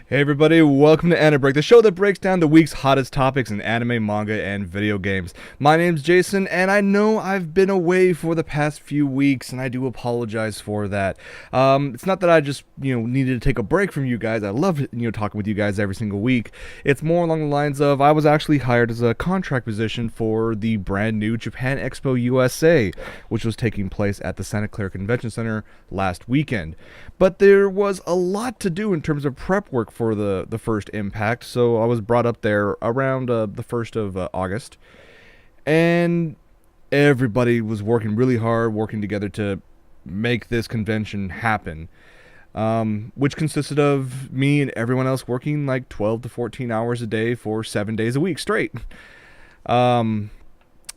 Hey everybody, welcome to AniBreak, the show that breaks down the week's hottest topics in anime, manga, and video games. My name's Jason, and I know I've been away for the past few weeks, and I do apologize for that. It's not that I just, needed to take a break from you guys. I love, talking with you guys every single week. It's more along the lines of I was actually hired as a contract position for the brand new Japan Expo USA, which was taking place at the Santa Clara Convention Center last weekend. But there was a lot to do in terms of prep work for the first impact, so I was brought up there around the 1st of August, and everybody was working really hard, working together to make this convention happen, which consisted of me and everyone else working like 12 to 14 hours a day for 7 days a week straight. So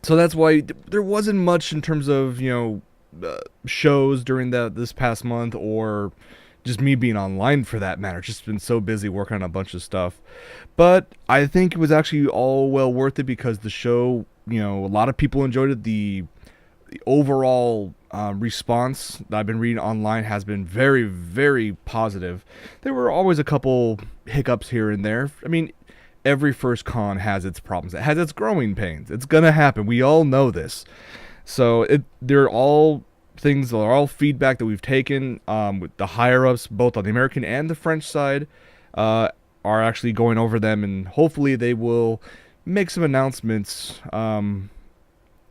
that's why there wasn't much in terms of, shows during this past month, or just me being online for that matter. Just been so busy working on a bunch of stuff. But I think it was actually all well worth it because the show, a lot of people enjoyed it. The overall response that I've been reading online has been very, very positive. There were always a couple hiccups here and there. I mean, every first con has its problems. It has its growing pains. It's going to happen. We all know this. So they're all things that are all feedback that we've taken. With the higher ups, both on the American and the French side, are actually going over them, and hopefully they will make some announcements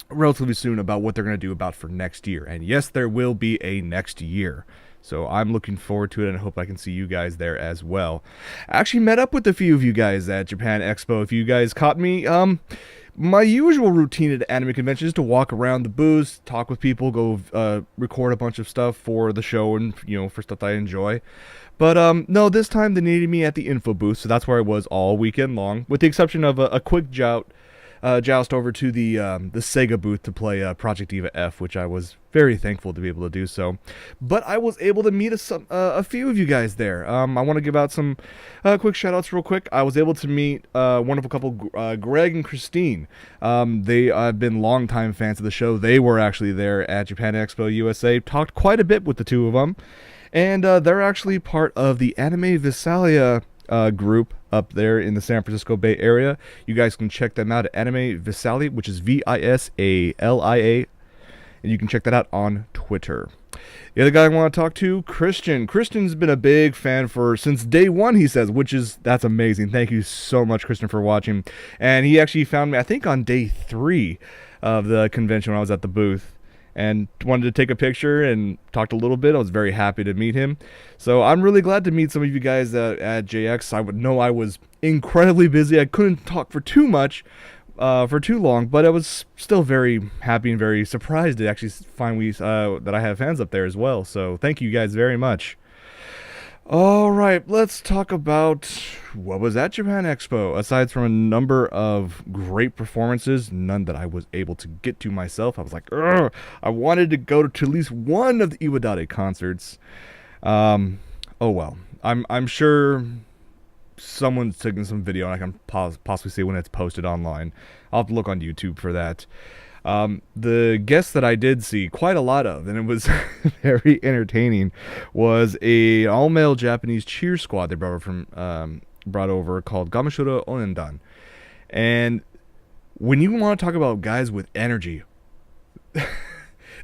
relatively soon about what they're going to do about for next year. And yes, there will be a next year. So I'm looking forward to it, and I hope I can see you guys there as well. I actually met up with a few of you guys at Japan Expo. If you guys caught me, my usual routine at anime convention is to walk around the booths, talk with people, go record a bunch of stuff for the show and, for stuff that I enjoy. But no, this time they needed me at the info booth, so that's where I was all weekend long, with the exception of a quick joust over to the Sega booth to play Project Diva F, which I was very thankful to be able to do so. But I was able to meet a few of you guys there. I want to give out some quick shout-outs real quick. I was able to meet a wonderful couple, Greg and Christine. They have been longtime fans of the show. They were actually there at Japan Expo USA. Talked quite a bit with the two of them. And they're actually part of the Anime Visalia group up there in the San Francisco Bay Area. You guys can check them out at Anime Visalia, which is Visalia, and you can check that out on Twitter. The other guy I want to talk to, Christian. Christian's been a big fan since day one, he says, that's amazing. Thank you so much, Christian, for watching. And he actually found me, I think, on day 3 of the convention when I was at the booth, and wanted to take a picture and talked a little bit. I was very happy to meet him. So I'm really glad to meet some of you guys at JX. I would know I was incredibly busy. I couldn't talk for too long, but I was still very happy and very surprised to actually find that I have fans up there as well. So thank you guys very much. All right, let's talk about what was at Japan Expo. Aside from a number of great performances, none that I was able to get to myself. I was like, ugh, I wanted to go to at least one of the Iwadare concerts. Oh well, I'm sure someone's taking some video, and I can possibly see when it's posted online. I'll have to look on YouTube for that. The guest that I did see quite a lot of, and it was very entertaining, was a all-male Japanese cheer squad they brought over called Gamashura Onendan. And when you want to talk about guys with energy,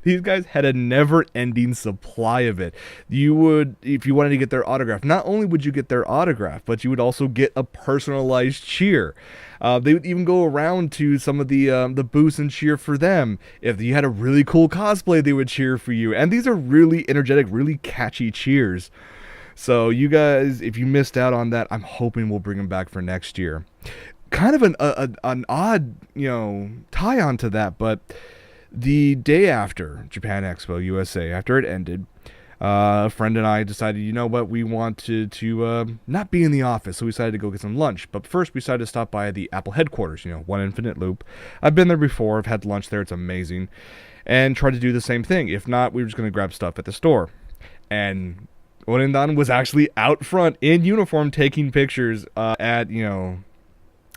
these guys had a never-ending supply of it. You would, if you wanted to get their autograph, not only would you get their autograph, but you would also get a personalized cheer. They would even go around to some of the booths and cheer for them. If you had a really cool cosplay, they would cheer for you. And these are really energetic, really catchy cheers. So you guys, if you missed out on that, I'm hoping we'll bring them back for next year. Kind of an odd, tie on to that, but the day after Japan Expo USA, after it ended, a friend and I decided, we wanted to not be in the office, so we decided to go get some lunch. But first, we decided to stop by the Apple headquarters, One Infinite Loop. I've been there before. I've had lunch there. It's amazing. And tried to do the same thing. If not, we were just going to grab stuff at the store. And Orendan was actually out front in uniform taking pictures at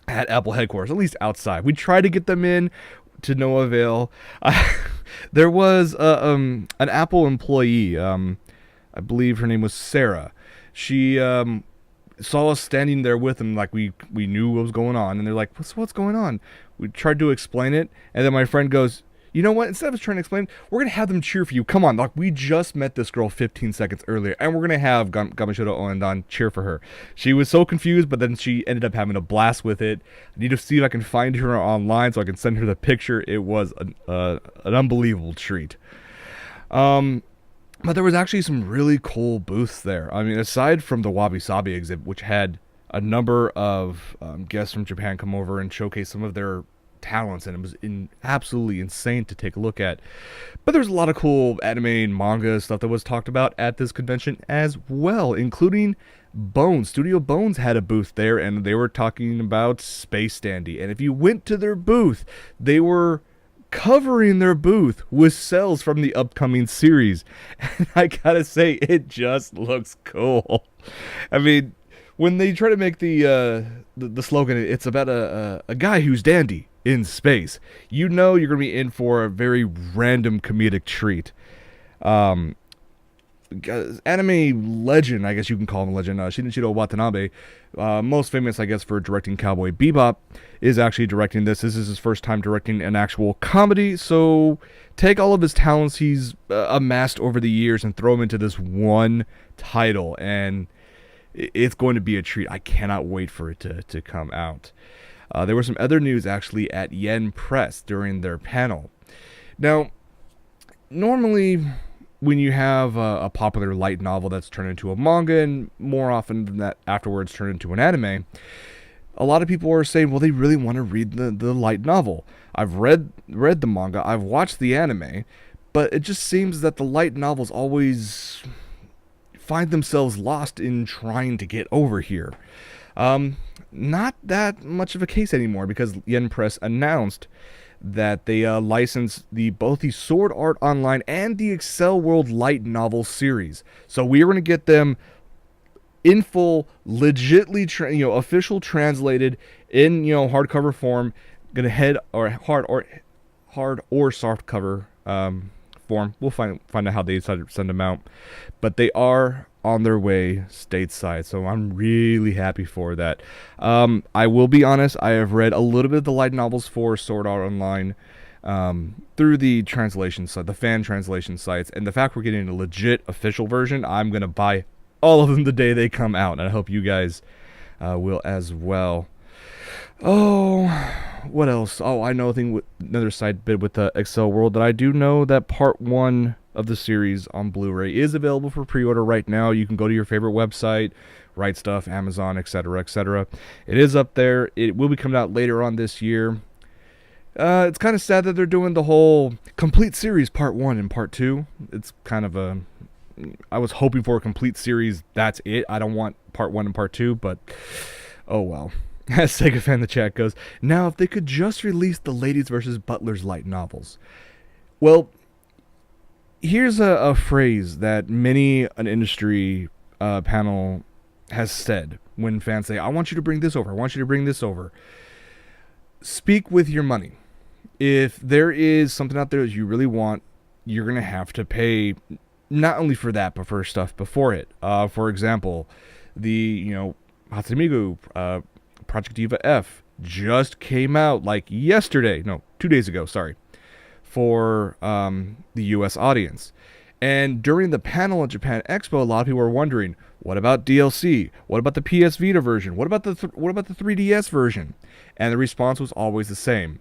Apple headquarters, at least outside. We tried to get them in, to no avail. There was an Apple employee, I believe her name was Sarah. She saw us standing there with them, like we knew what was going on, and they're like, what's going on? We tried to explain it, and then my friend goes, you know what? Instead of us trying to explain, we're gonna have them cheer for you. Come on, like we just met this girl 15 seconds earlier, and we're gonna have Gamashoto Oendan cheer for her. She was so confused, but then she ended up having a blast with it. I need to see if I can find her online so I can send her the picture. It was an unbelievable treat. But there was actually some really cool booths there. I mean, aside from the Wabi Sabi exhibit, which had a number of guests from Japan come over and showcase some of their talents, and it was absolutely insane to take a look at. But there's a lot of cool anime and manga stuff that was talked about at this convention as well, including Bones. Studio Bones had a booth there, and they were talking about Space Dandy. And if you went to their booth, they were covering their booth with cells from the upcoming series. And I gotta say, it just looks cool. I mean, when they try to make the slogan, it's about a guy who's dandy in space. You know you're going to be in for a very random comedic treat. Anime legend, I guess you can call him a legend, Shinichiro Watanabe, most famous, I guess, for directing Cowboy Bebop, is actually directing this. This is his first time directing an actual comedy, so take all of his talents he's amassed over the years and throw them into this one title, and it's going to be a treat. I cannot wait for it to come out. There was some other news actually at Yen Press during their panel. Now, normally when you have a popular light novel that's turned into a manga, and more often than that afterwards turned into an anime, a lot of people are saying, well, they really want to read the light novel. I've read the manga, I've watched the anime, but it just seems that the light novels always find themselves lost in trying to get over here. Not that much of a case anymore, because Yen Press announced that they licensed both the Sword Art Online and the Excel World light novel series. So we are going to get them in full, legitly, official translated in, hardcover form. Going to head or hard or soft cover form. We'll find out how they decide to send them out, but they are on their way stateside, so I'm really happy for that. I will be honest, I have read a little bit of the light novels for Sword Art Online through the translation site, the fan translation sites, and the fact we're getting a legit official version, I'm going to buy all of them the day they come out, and I hope you guys will as well. Oh, what else? Oh, I know another side bit with the Excel World, that I do know that part 1 of the series on Blu-ray is available for pre-order right now. You can go to your favorite website, Right Stuff, Amazon, etc., etc. It is up there. It will be coming out later on this year. It's kind of sad that they're doing the whole complete series part 1 and part 2. It's kind of I was hoping for a complete series. That's it. I don't want part 1 and part 2, but oh well. As Sega Fan in the chat goes, now if they could just release the Ladies vs. Butlers light novels. Well, here's a phrase that many an industry panel has said when fans say, I want you to bring this over, I want you to bring this over. Speak with your money. If there is something out there that you really want, you're going to have to pay not only for that, but for stuff before it. For example, the, Hatsune Miku, Project Diva F just came out like yesterday. No, 2 days ago, sorry. For the U.S. audience. And during the panel at Japan Expo, a lot of people were wondering, what about DLC? What about the PS Vita version? What about the 3DS version? And the response was always the same.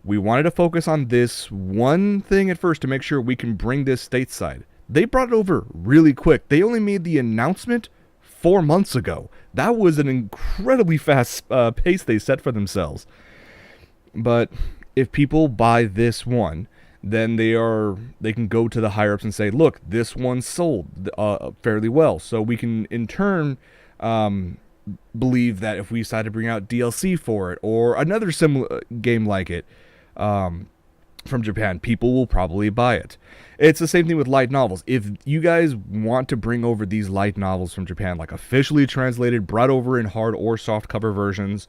We wanted to focus on this one thing at first to make sure we can bring this stateside. They brought it over really quick. They only made the announcement 4 months ago. That was an incredibly fast pace they set for themselves. But if people buy this one, then they can go to the higher ups and say, look, this one sold fairly well. So we can in turn believe that if we decide to bring out DLC for it or another similar game like it from Japan, people will probably buy it. It's the same thing with light novels. If you guys want to bring over these light novels from Japan, like officially translated, brought over in hard or soft cover versions,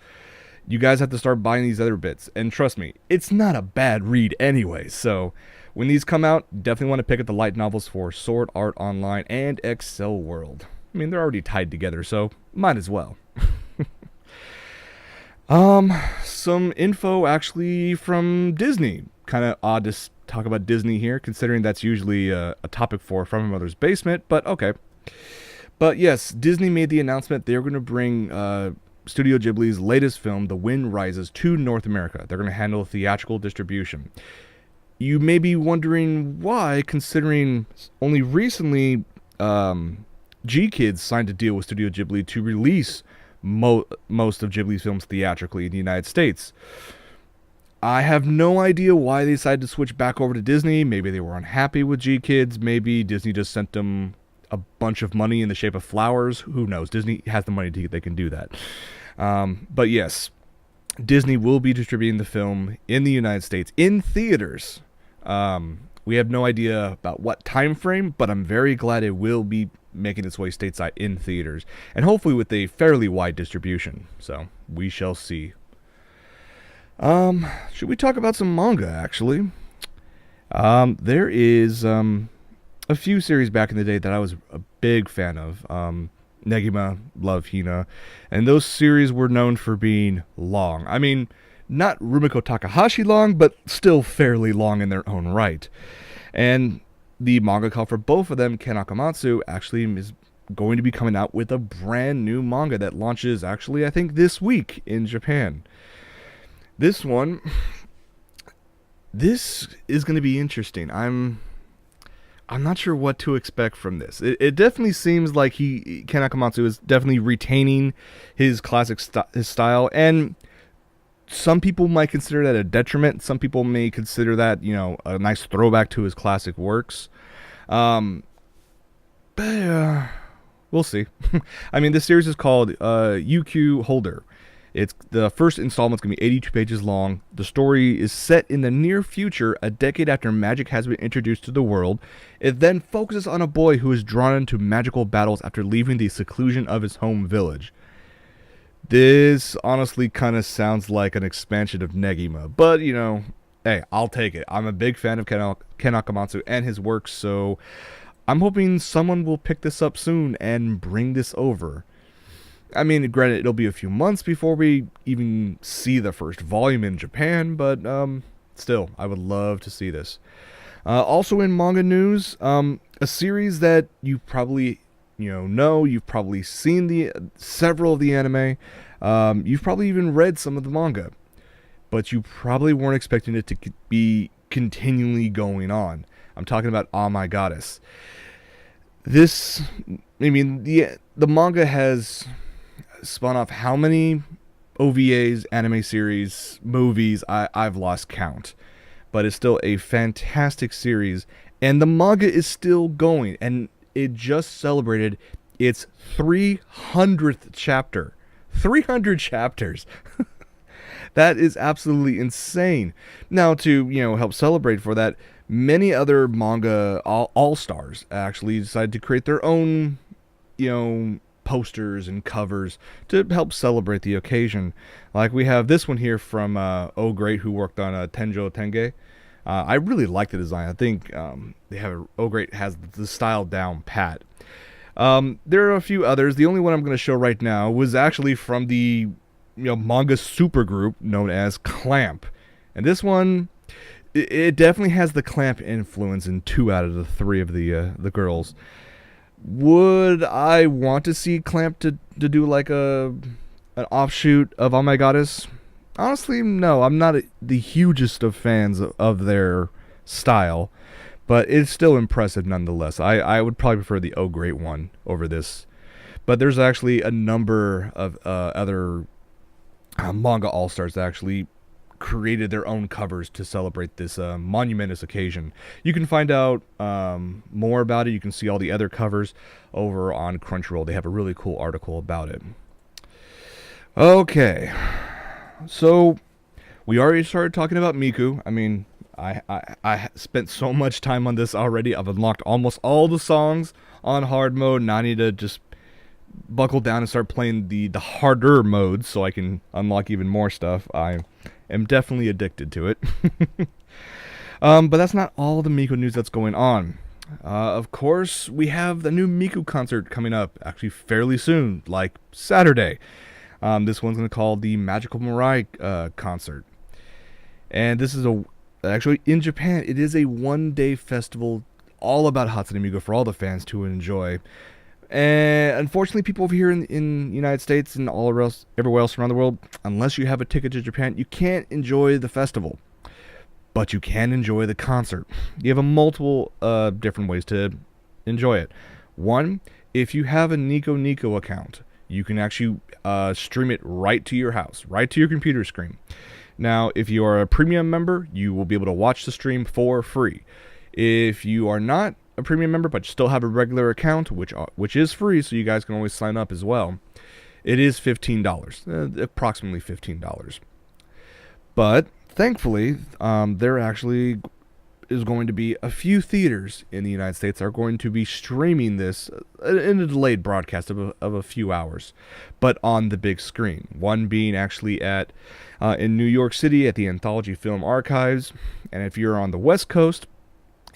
you guys have to start buying these other bits. And trust me, it's not a bad read anyway. So when these come out, definitely want to pick up the light novels for Sword Art Online and Excel World. I mean, they're already tied together, so might as well. Some info actually from Disney. Kind of odd to talk about Disney here, considering that's usually a topic for From My Mother's Basement, but okay. But yes, Disney made the announcement they're going to bring Studio Ghibli's latest film, The Wind Rises, to North America. They're going to handle theatrical distribution. You may be wondering why, considering only recently G-Kids signed a deal with Studio Ghibli to release most of Ghibli's films theatrically in the United States. I have no idea why they decided to switch back over to Disney. Maybe they were unhappy with G-Kids. Maybe Disney just sent them a bunch of money in the shape of flowers. Who knows? Disney has the money they can do that. But yes, Disney will be distributing the film in the United States in theaters. We have no idea about what time frame, but I'm very glad it will be making its way stateside in theaters, and hopefully with a fairly wide distribution. So we shall see. Should we talk about some manga, actually? There is a few series back in the day that I was a big fan of. Negima, Love, Hina, and those series were known for being long. I mean, not Rumiko Takahashi long, but still fairly long in their own right. And the manga cover for both of them, Ken Akamatsu, actually is going to be coming out with a brand new manga that launches, actually, I think this week in Japan. This is going to be interesting. I'm not sure what to expect from this. It definitely seems like Ken Akamatsu is definitely retaining his classic his style, and some people might consider that a detriment. Some people may consider that, a nice throwback to his classic works. But we'll see. I mean, this series is called UQ Holder. It's the first installment's going to be 82 pages long. The story is set in the near future, a decade after magic has been introduced to the world. It then focuses on a boy who is drawn into magical battles after leaving the seclusion of his home village. This honestly kind of sounds like an expansion of Negima, but, hey, I'll take it. I'm a big fan of Ken Akamatsu and his works, so I'm hoping someone will pick this up soon and bring this over. I mean, granted, it'll be a few months before we even see the first volume in Japan, but still, I would love to see this. Also in manga news, a series that you probably you've probably seen several of the anime, you've probably even read some of the manga, but you probably weren't expecting it to be continually going on. I'm talking about Oh My Goddess. The manga has spun off how many OVAs, anime series, movies, I've lost count. But it's still a fantastic series, and the manga is still going, and it just celebrated its 300th chapter. 300 chapters. That is absolutely insane. Now, to help celebrate for that, many other manga all-stars actually decided to create their own, posters and covers to help celebrate the occasion. Like we have this one here from Oh Great, who worked on Tenjo Tenge. I really like the design. I think Oh Great has the style down pat. There are a few others. The only one I'm going to show right now was actually from the manga supergroup known as Clamp, and this one, it definitely has the Clamp influence in 2 out of the 3 of the girls. Would I want to see Clamp to do like an offshoot of Oh My Goddess? Honestly, no. I'm not the hugest of fans of their style, but it's still impressive nonetheless. I would probably prefer the Oh Great one over this. But there's actually a number of other manga all-stars that actually created their own covers to celebrate this monumentous occasion. You can find out more about it. You can see all the other covers over on Crunchyroll. They have a really cool article about it. Okay, so we already started talking about Miku. I mean, I spent so much time on this already. I've unlocked almost all the songs on hard mode. Now I need to just buckle down and start playing the harder modes so I can unlock even more stuff. I am definitely addicted to it. But that's not all the Miku news that's going on. Of course, we have the new Miku Concert coming up, actually fairly soon, like Saturday. This one's going to call the Magical Mirai Concert. And this is actually in Japan, it is a one-day festival all about Hatsune Miku for all the fans to enjoy. And unfortunately, people over here in the United States and everywhere else around the world, unless you have a ticket to Japan, you can't enjoy the festival. But you can enjoy the concert. You have multiple different ways to enjoy it. One, if you have a Nico Nico account, you can actually stream it right to your house, right to your computer screen. Now, if you are a premium member, you will be able to watch the stream for free. If you are not a premium member but still have a regular account, which is free, so you guys can always sign up as well, it is $15, approximately $15. But thankfully, there actually is going to be a few theaters in the United States are going to be streaming this in a delayed broadcast of a few hours, but on the big screen. One being actually in New York City at the Anthology Film Archives, and if you're on the West Coast,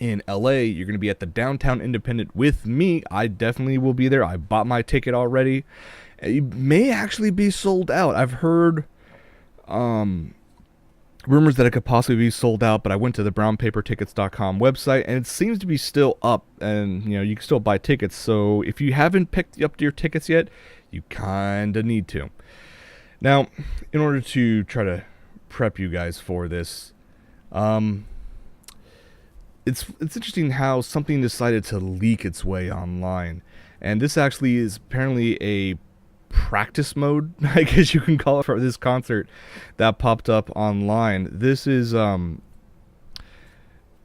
in LA, you're going to be at the Downtown Independent with me. I definitely will be there. I bought my ticket already. It may actually be sold out. I've heard rumors that it could possibly be sold out, but I went to the brownpapertickets.com website and it seems to be still up, and you can still buy tickets. So if you haven't picked up your tickets yet, you kind of need to. Now, in order to try to prep you guys for this, it's interesting how something decided to leak its way online, and this actually is apparently a practice mode, I guess you can call it, for this concert that popped up online. This is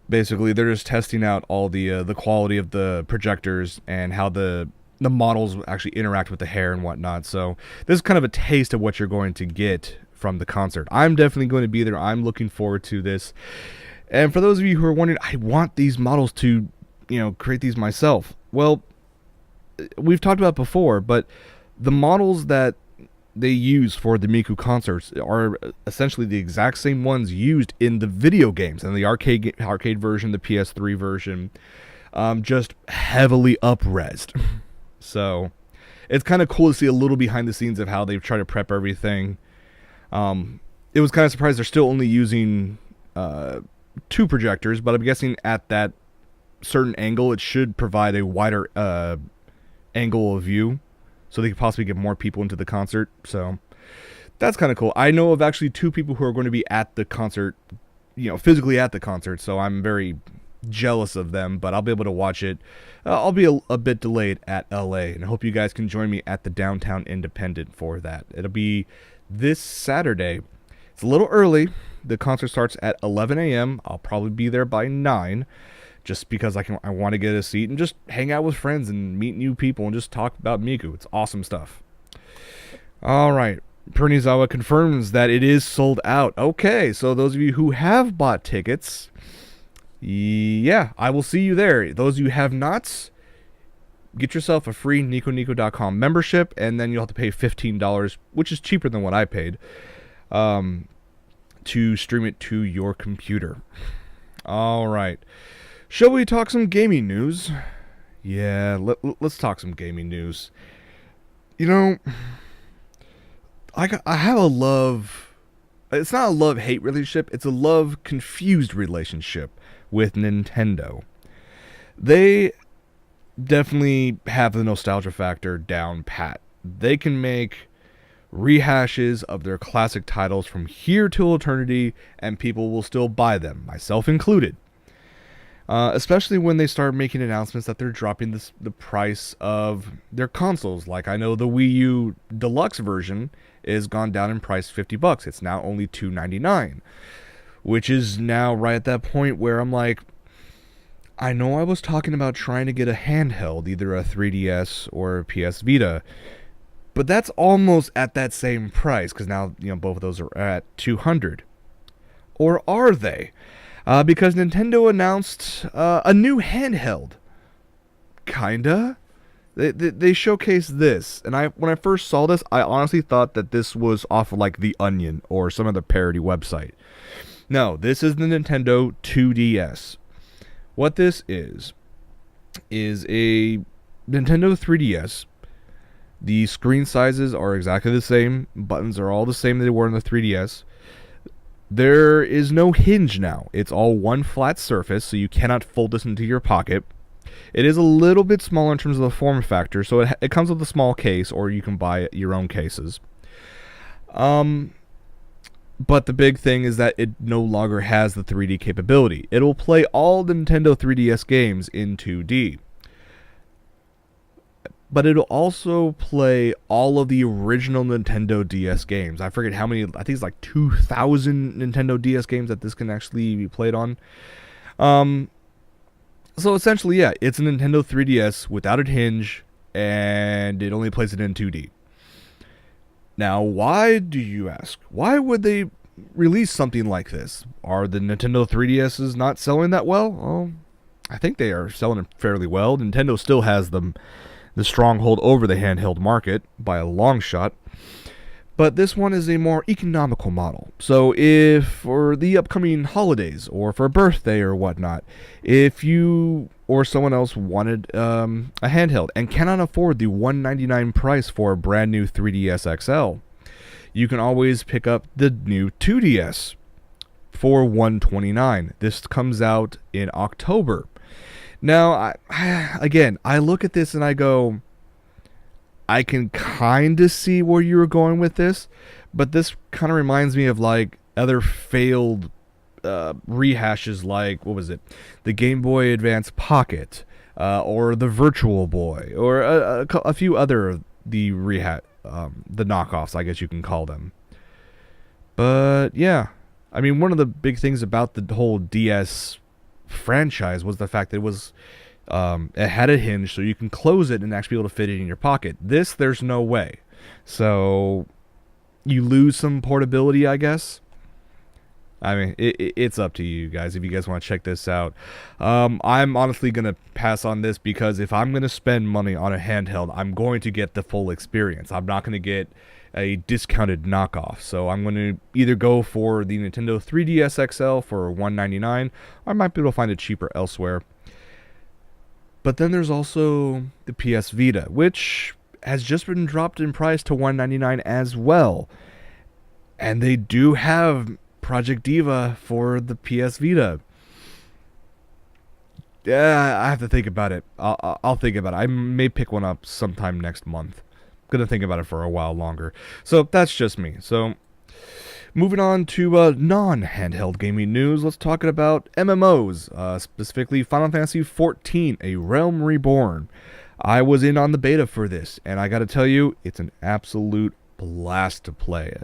basically they're just testing out all the quality of the projectors and how the models actually interact with the hair and whatnot. So this is kind of a taste of what you're going to get from the concert. I'm definitely going to be there. I'm looking forward to this. And for those of you who are wondering, I want these models to, create these myself. Well, we've talked about it before, but the models that they use for the Miku concerts are essentially the exact same ones used in the video games and the arcade version, the PS3 version, just heavily up-resed. So it's kind of cool to see a little behind the scenes of how they've tried to prep everything. It was kind of surprised they're still only using 2 projectors, but I'm guessing at that certain angle it should provide a wider angle of view, so they could possibly get more people into the concert. So that's kind of cool. I know of actually 2 people who are going to be at the concert, physically at the concert, so I'm very jealous of them, but I'll be able to watch it. I'll be a bit delayed at LA, and I hope you guys can join me at the Downtown Independent for that. It'll be this Saturday. It's a little early. The concert starts at 11 a.m. I'll probably be there by 9, just because I want to get a seat and just hang out with friends and meet new people and just talk about Miku. It's awesome stuff. All right. Pernizawa confirms that it is sold out. Okay, so those of you who have bought tickets, yeah, I will see you there. Those of you who have not, get yourself a free NicoNico.com membership, and then you'll have to pay $15, which is cheaper than what I paid, to stream it to your computer. All right. Shall we talk some gaming news? Yeah, let's talk some gaming news. I have a love... It's not a love-hate relationship. It's a love-confused relationship with Nintendo. They definitely have the nostalgia factor down pat. They can make rehashes of their classic titles from here till eternity, and people will still buy them, myself included. Especially when they start making announcements that they're dropping the price of their consoles. Like, I know the Wii U Deluxe version is gone down in price $50. It's now only $299, which is now right at that point where I'm like, I know I was talking about trying to get a handheld, either a 3DS or a PS Vita, but that's almost at that same price, because now, both of those are at $200. Or are they? Because Nintendo announced a new handheld. Kinda. They showcased this, and when I first saw this, I honestly thought that this was off of like The Onion or some other parody website. No, this is the Nintendo 2DS. What this is is a Nintendo 3DS. The screen sizes are exactly the same. Buttons are all the same they were in the 3DS. There is no hinge now. It's all one flat surface, so you cannot fold this into your pocket. It is a little bit smaller in terms of the form factor, so it comes with a small case, or you can buy your own cases. But the big thing is that it no longer has the 3D capability. It'll play all the Nintendo 3DS games in 2D. But it'll also play all of the original Nintendo DS games. I forget how many, I think it's like 2,000 Nintendo DS games that this can actually be played on. So essentially, yeah, it's a Nintendo 3DS without a hinge, and it only plays it in 2D. Now, why do you ask? Why would they release something like this? Are the Nintendo 3DSs not selling that well? Well, I think they are selling fairly well. Nintendo still has the stronghold over the handheld market by a long shot. But this one is a more economical model. So if for the upcoming holidays or for a birthday or whatnot, if you or someone else wanted a handheld and cannot afford the $199 price for a brand new 3DS XL, you can always pick up the new 2DS for $129. This comes out in October. Now, I look at this and I go, I can kind of see where you were going with this, but this kind of reminds me of like other failed rehashes, like, what was it? The Game Boy Advance Pocket, or the Virtual Boy, or a few other of the the knockoffs, I guess you can call them. But yeah, I mean, one of the big things about the whole DS franchise was the fact that it had a hinge, so you can close it and actually be able to fit it in your pocket. This, there's no way. So you lose some portability, I guess. I mean, it's up to you guys if you guys want to check this out. I'm honestly going to pass on this because if I'm going to spend money on a handheld, I'm going to get the full experience. I'm not going to get a discounted knockoff. So I'm going to either go for the Nintendo 3DS XL for $199, or I might be able to find it cheaper elsewhere. But then there's also the PS Vita, which has just been dropped in price to $199 as well. And they do have Project Diva for the PS Vita. Yeah, I have to think about it. I'll think about it. I may pick one up sometime next month. I'm going to think about it for a while longer. So that's just me. So moving on to non-handheld gaming news, let's talk about MMOs, specifically Final Fantasy XIV, A Realm Reborn. I was in on the beta for this, and I gotta tell you, it's an absolute blast to play.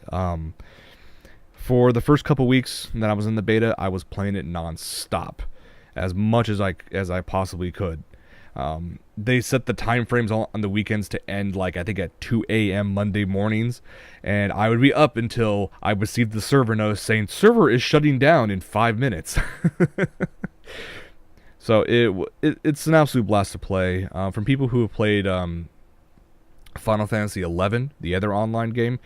For the first couple weeks that I was in the beta, I was playing it non-stop, as much as I possibly could. They set the time frames on the weekends to end, like, I think at 2 a.m. Monday mornings, and I would be up until I received the server notice saying server is shutting down in 5 minutes. So it's an absolute blast to play. From people who have played Final Fantasy XI, the other online game,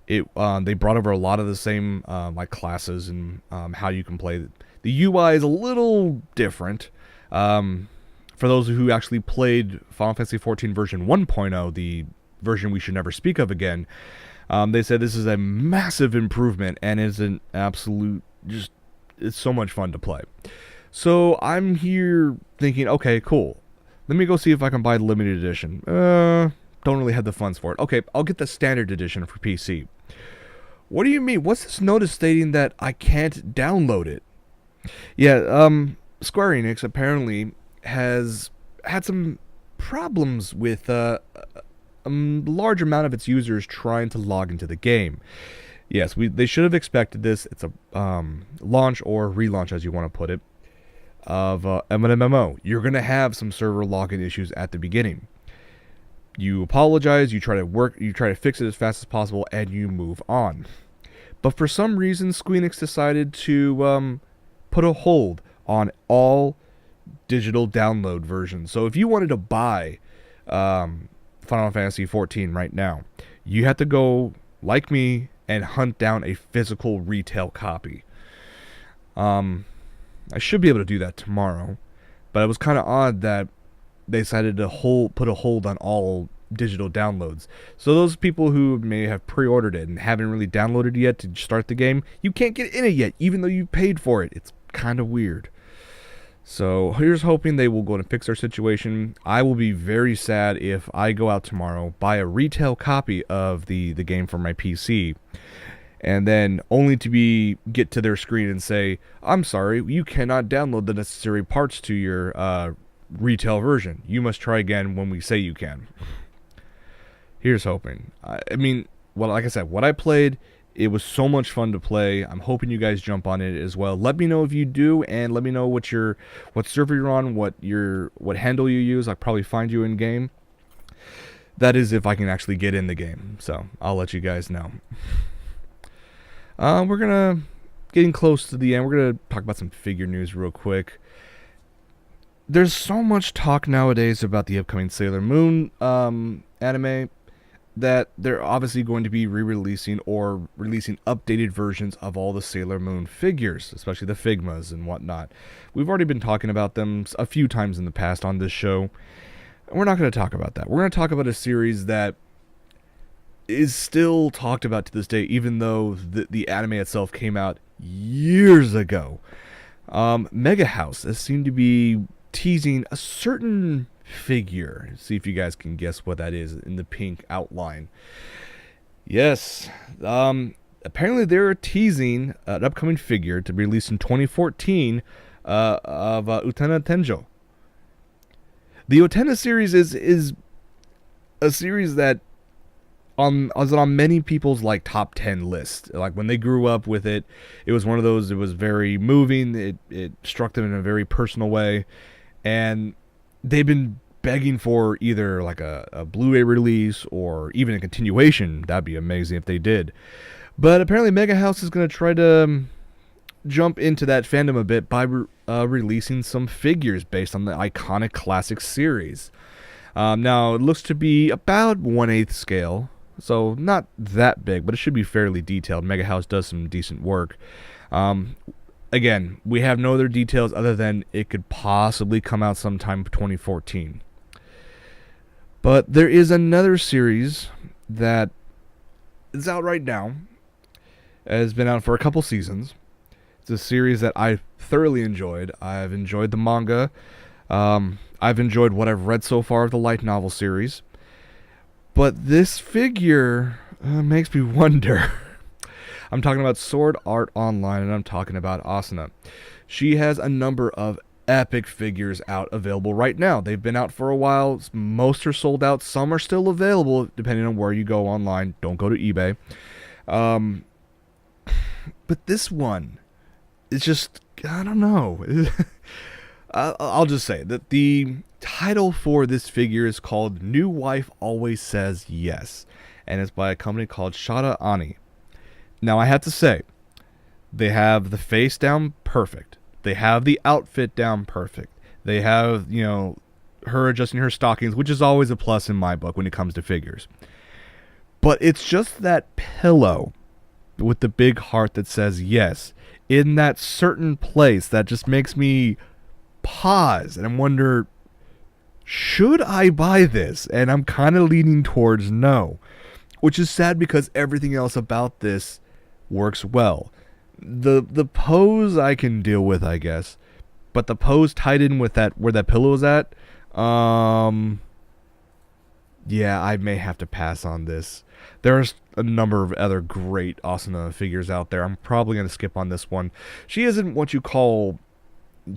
they brought over a lot of the same like classes and how you can play. The UI is a little different. For those who actually played Final Fantasy XIV version 1.0, the version we should never speak of again, they said this is a massive improvement and is an absolute, it's so much fun to play. So I'm here thinking, okay, cool. Let me go see if I can buy the limited edition. Don't really have the funds for it. Okay, I'll get the standard edition for PC. What do you mean? What's this notice stating that I can't download it? Yeah, Square Enix apparently has had some problems with a large amount of its users trying to log into the game. Yes, they should have expected this. It's a launch or relaunch, as you want to put it, of an MMO. You're going to have some server login issues at the beginning. You apologize, you try to fix it as fast as possible, and you move on. But for some reason, Square Enix decided to put a hold on all digital download versions. So if you wanted to buy Final Fantasy XIV right now, you have to go, like me, and hunt down a physical retail copy. I should be able to do that tomorrow, but it was kind of odd that they decided to put a hold on all digital downloads. So those people who may have pre-ordered it and haven't really downloaded it yet to start the game, you can't get in it yet, even though you paid for it. It's kind of weird. So here's hoping they will go and fix our situation. I will be very sad if I go out tomorrow, buy a retail copy of the game for my PC, and then only to get to their screen and say, I'm sorry, you cannot download the necessary parts to your retail version. You must try again when we say you can. Here's hoping. I mean, well, like I said, what I played, it was so much fun to play. I'm hoping you guys jump on it as well. Let me know if you do, and let me know what server you're on, what handle you use. I'll probably find you in game. That is if I can actually get in the game. So I'll let you guys know. We're getting close to the end. We're gonna talk about some figure news real quick. There's so much talk nowadays about the upcoming Sailor Moon anime that they're obviously going to be re-releasing or releasing updated versions of all the Sailor Moon figures, especially the Figmas and whatnot. We've already been talking about them a few times in the past on this show. We're not going to talk about that. We're going to talk about a series that is still talked about to this day, even though the anime itself came out years ago. Megahouse has seemed to be teasing a certain figure. See if you guys can guess what that is in the pink outline. Yes, apparently they're teasing an upcoming figure to be released in 2014 of Utena Tenjo. The Utena series is a series that was on many people's like top 10 list. Like when they grew up with it, it was one of those. It was very moving. It struck them in a very personal way, and they've been begging for either like a Blu-ray release or even a continuation. That'd be amazing if they did. But apparently Megahouse is going to try to jump into that fandom a bit by releasing some figures based on the iconic classic series. Now, it looks to be about 1/8 scale, so not that big, but it should be fairly detailed. Megahouse does some decent work. Again, we have no other details other than it could possibly come out sometime 2014. But there is another series that is out right now. It has been out for a couple seasons. It's a series that I thoroughly enjoyed. I've enjoyed the manga. I've enjoyed what I've read so far of the light novel series. But this figure makes me wonder. I'm talking about Sword Art Online, and I'm talking about Asuna. She has a number of epic figures out available right now. They've been out for a while. Most are sold out. Some are still available, depending on where you go online. Don't go to eBay. But this one, it's just, I don't know. I'll just say that the title for this figure is called New Wife Always Says Yes, and it's by a company called Shada Ani. Now, I have to say, they have the face down perfect. They have the outfit down perfect. They have, her adjusting her stockings, which is always a plus in my book when it comes to figures. But it's just that pillow with the big heart that says yes in that certain place that just makes me pause and I wonder, should I buy this? And I'm kind of leaning towards no, which is sad because everything else about this works well. The pose I can deal with, I guess, but the pose tied in with that where that pillow is at, yeah, I may have to pass on this. There's a number of other great Asuna figures out there. I'm probably going to skip on this one. She isn't what you call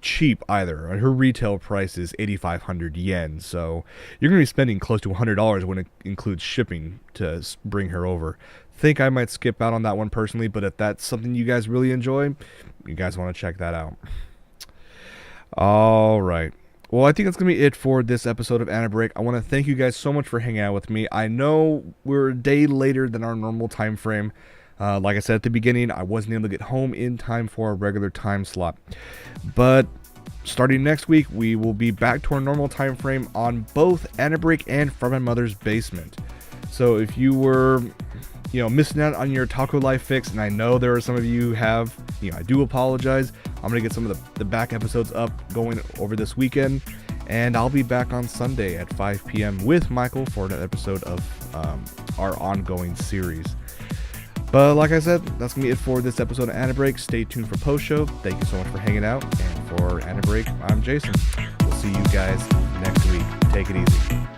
cheap either. Her retail price is 8,500 yen, so you're going to be spending close to $100 when it includes shipping to bring her over. Think I might skip out on that one personally, but if that's something you guys really enjoy, you guys want to check that out. All right. Well, I think that's going to be it for this episode of AniBreak. I want to thank you guys so much for hanging out with me. I know we're a day later than our normal time frame. Like I said at the beginning, I wasn't able to get home in time for a regular time slot. But starting next week, we will be back to our normal time frame on both AniBreak and From My Mother's Basement. So if you were missing out on your OtakuLife fix, and I know there are some of you who have, I do apologize. I'm going to get some of the back episodes up going over this weekend, And I'll be back on Sunday at 5 p.m. with Michael for an episode of our ongoing series. But like I said, that's going to be it for this episode of AniBreak. Stay tuned for post-show. Thank you so much for hanging out. And for AniBreak, I'm Jason. We'll see you guys next week. Take it easy.